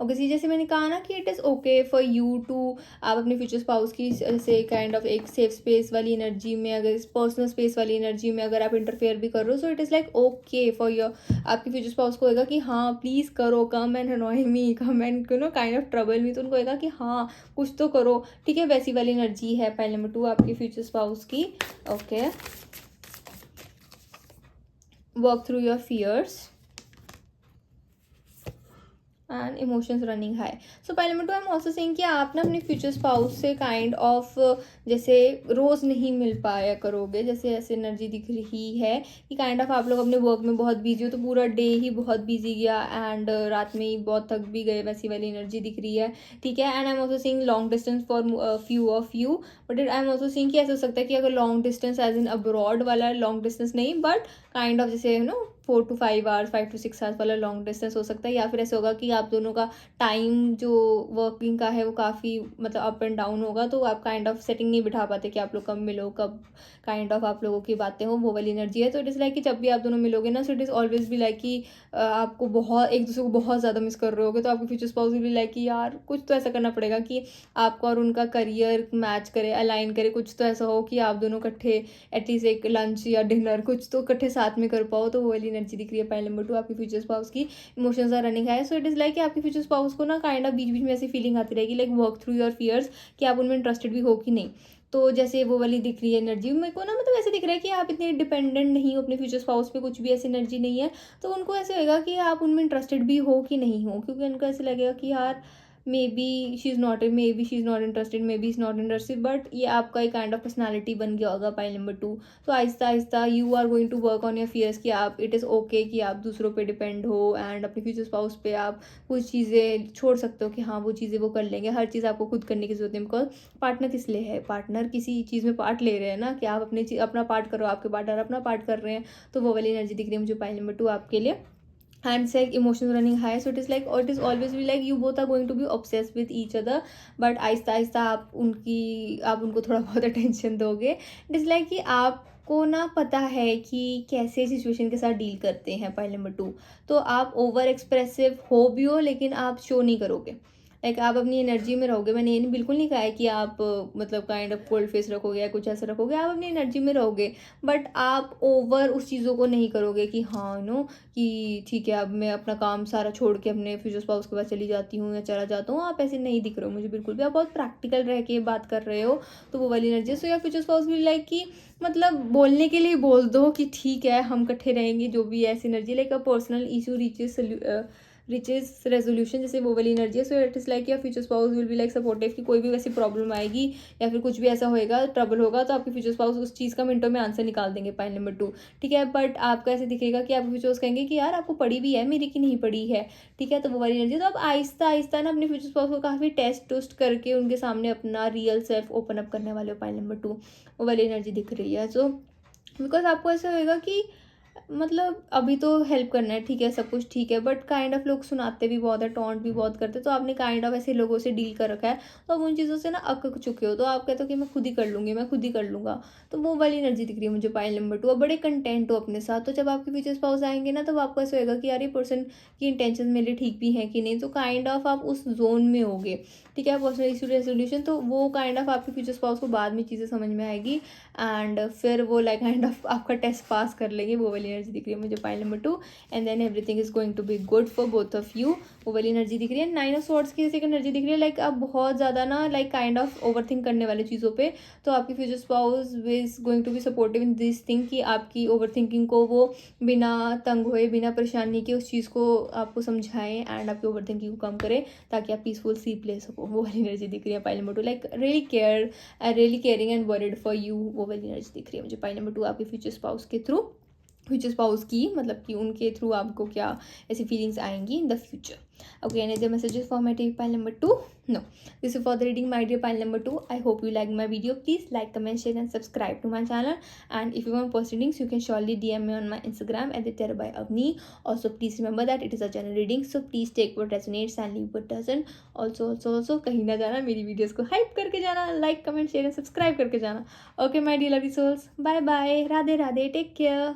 Okay see, जैसे मैंने कहा ना कि it is okay for you to, आप अपने future spouse की से काइंड ऑफ एक सेफ स्पेस वाली एनर्जी में, अगर पर्सनल स्पेस वाली एनर्जी में अगर आप इंटरफेयर भी कर रहे हो, सो it is like okay for your, आपके फ्यूचर स्पाउस को होगा कि हाँ प्लीज़ करो, come and अनॉय me, come and kind of trouble me, तो उनको होगा कि हाँ कुछ तो करो, ठीक है, वैसी वाली एनर्जी है पहले नंबर 2 आपके फ्यूचर स्पाउस की। Okay, work through your fears and emotions running high. So पहले मैं आई एम ऑल्सो सेइंग कि आप ना अपने फ्यूचर स्पाउस से काइंड ऑफ जैसे रोज़ नहीं मिल पाया करोगे, जैसे ऐसे एनर्जी दिख रही है कि काइंड ऑफ आप लोग अपने वर्क में बहुत बिजी हो, तो पूरा डे ही बहुत बिजी गया एंड रात में ही बहुत थक भी गए, वैसी वाली एनर्जी दिख रही है, ठीक है। And I am also seeing long distance for few of you, but I am also seeing कि ऐसा हो सकता है कि अगर long distance as in abroad वाला लॉन्ग डिस्टेंस नहीं, बट काइंड ऑफ जैसे 4 to 5 आवर्स 5 to 6 आवर्स वाला लॉन्ग डिस्टेंस हो सकता है, या फिर ऐसे होगा कि आप दोनों का टाइम जो वर्किंग का है वो काफ़ी मतलब अप एंड डाउन होगा, तो आप काइंड ऑफ सेटिंग नहीं बिठा पाते कि आप लोग कब मिलो, कब काइंड ऑफ आप लोगों की बातें हो, वो वाली एनर्जी है। तो इट इज़ लाइक कि जब भी आप दोनों मिलोगे ना, सो इट इज़ ऑलवेज भी लाइक कि आपको बहुत एक दूसरे को बहुत ज़्यादा मिस कर रहे होगे, तो आपके फ्यूचर स्पाउस भी लाइक कि यार कुछ तो ऐसा करना पड़ेगा कि आपका और उनका करियर मैच करे, अलाइन करे, कुछ तो ऐसा हो कि आप दोनों इकट्ठे एटलीस्ट एक लंच या डिनर कुछ तो इकट्ठे साथ में कर पाओ, तो वो वाली एनर्जी दिख रही है। पॉइंट नंबर 2, आपकी फ्यूचर स्पाउस की इमोशंस आर रनिंग है। सो इट इज़ लाइक कि आपके फ्यूचर स्पाउस को ना काइंड ऑफ बीच बीच में ऐसी फीलिंग आती रहेगी like work through your fears, कि आप उनमें इंटरेस्टेड भी हो कि नहीं। तो जैसे वो वाली दिख रही है एनर्जी मेरे को ना, मतलब ऐसे दिख रहा है कि आप इतने डिपेंडेंट नहीं हो अपने फ्यूचर स्पाउस पे, कुछ भी ऐसी एनर्जी नहीं है। तो उनको ऐसे होगा कि आप उनमें इंटरेस्टेड भी हो कि नहीं हो, क्योंकि उनको ऐसे लगेगा कि यार may be she is not interested, may be is not interested, but ये आपका एक काइंड ऑफ पर्सनैलिटी बन गया होगा पाइल नंबर 2। तो आहिस्ता आहिस्ता you are going to work on your fears कि आप इट इज़ ओके कि आप दूसरों पे डिपेंड हो, एंड अपने फ्यूचर स्पाउस पे आप कुछ चीज़ें छोड़ सकते हो कि हाँ वो चीज़ें वो कर लेंगे। हर चीज़ आपको खुद करने की जरूरत है, बिकॉज पार्टनर किस लिए है, पार्टनर किसी चीज़ में पार्ट ले रहे हैं ना, कि आप अपना पार्ट करो, आपके पार्टनर अपना पार्ट कर रहे हैं। तो वो वाली एनर्जी दिख रही है मुझे पाइल नंबर 2 आपके लिए। And it's like emotions running high, so it is like, or it is always be like you both are going to be obsessed with each other, but Aahista Aahista आप उनको थोड़ा बहुत अटेंशन दोगे। इट इज़ लाइक कि आपको ना पता है कि कैसे सिचुएशन के साथ डील करते हैं। पॉइंट नंबर 2, तो आप ओवर एक्सप्रेसिव हो भी हो, लेकिन आप शो नहीं करोगे, लाइक आप अपनी एनर्जी में रहोगे। मैंने ये बिल्कुल नहीं कहा है कि आप मतलब काइंड ऑफ कोल्ड फेस रखोगे या कुछ ऐसा रखोगे, आप अपनी एनर्जी में रहोगे, बट आप ओवर उस चीज़ों को नहीं करोगे कि हाँ कि ठीक है अब मैं अपना काम सारा छोड़ के अपने फ्यूचर स्पाउस के पास चली जाती हूँ या चला जाता हूँ। आप ऐसे नहीं दिख रहे हो मुझे बिल्कुल भी, आप बहुत प्रैक्टिकल रह के बात कर रहे हो, तो वो वाली एनर्जी। सो या फ्यूचर स्पाउस भी लाइक कि मतलब बोलने के लिए बोल दो कि ठीक है हम इकट्ठे रहेंगे, जो भी ऐसी energy like a personal issue reaches resolution, जैसे वो वाली एनर्जी है। So it is like your future spouse will be like supportive, कि कोई भी वैसी प्रॉब्लम आएगी या फिर कुछ भी ऐसा होएगा, ट्रबल होगा, तो आपके फ्यूचर स्पाउस उस चीज़ का मिनटों में आंसर निकाल देंगे। पॉइंट नंबर 2, ठीक है। बट आपका ऐसे दिखेगा कि आपके फ्यूचर्स कहेंगे कि यार आपको पड़ी भी है मेरी की नहीं पड़ी है, ठीक है। तो वो वाली एनर्जी, तो आप आहिस्ता आहिस्ता ना अपने फ्यूचर स्पाउस को काफ़ी टेस्ट करके उनके सामने अपना रियल सेल्फ ओपन अप करने वाले हो। पॉइंट नंबर 2, वो वाली एनर्जी दिख रही है। सो बिकॉज आपको ऐसा होएगा कि मतलब अभी तो हेल्प करना है, ठीक है, सब कुछ ठीक है, बट काइंड ऑफ लोग सुनाते भी बहुत है, टॉन्ट भी बहुत करते, तो आपने काइंड ऑफ ऐसे लोगों से डील कर रखा है, तो आप उन चीज़ों से ना अक चुके हो, तो आप कहते हो कि मैं खुद ही कर लूँगी, मैं खुद ही कर लूँगा। तो वो वाली एनर्जी दिख रही है मुझे पाइल नंबर 2। अब बड़े कंटेंट हो अपने साथ, तो जब आपके फ्यूचर स्पाउस आएंगे ना, तब आपको ऐसा होगा कि यार ये पर्सन की इंटेंशन मेरे लिए ठीक भी हैं कि नहीं, तो काइंड ऑफ आप उस जोन में होगे, ठीक है। पर्सनल इशू रेजोल्यूशन, तो वो काइंड ऑफ आपके फ्यूचर स्पाउस को बाद में चीज़ें समझ में आएगी, एंड फिर वो लाइक काइंड ऑफ आपका टेस्ट पास कर लेंगे। वो वाली एनर्जी दिख रही है मुझे pile number 2, and then everything is going to be good for both of you. वो वाली एनर्जी दिख रही है। 9 ऑफ स्वॉर्ड्स की जैसे एक एनर्जी दिख रही है, लाइक आप बहुत ज़्यादा ना like kind of over think करने वाली चीज़ों पे, तो आपकी future spouse is going to be supportive in this thing, कि आपकी ओवर थिंकिंग को वो बिना तंग हुए, बिना परेशानी के उस चीज़ को आपको समझाएं, एंड आपकी ओवर थिंकिंग को कम करें, ताकि आप पीसफुल स्लीप ले सको। वो वाली एनर्जी दिख रही है pile number 2, like really caring and worried for you. वो वाली एनर्जी दिख रही है मुझे पाइल नंबर 2 आपके फ्यूचर स्पाउस के थ्रू, फ्यूचर स्पाउस की मतलब कि उनके थ्रू आपको क्या ऐसी फीलिंग्स आएंगी in the future. Okay, any other messages for my dear pile number 2? No. This is for the reading, my dear pile number 2. I hope you like my video. Please like, comment, share and subscribe to my channel. And if you want post readings, you can surely DM me on my Instagram at the Tarot by Avni. Also, please remember that it is a general reading, so please take what resonates and leave what doesn't. Also कहीं ना जाना, मेरी videos को hype करके जाना, like comment share and subscribe करके जाना। Okay my dear lovely souls, bye bye, Radhe Radhe, take care.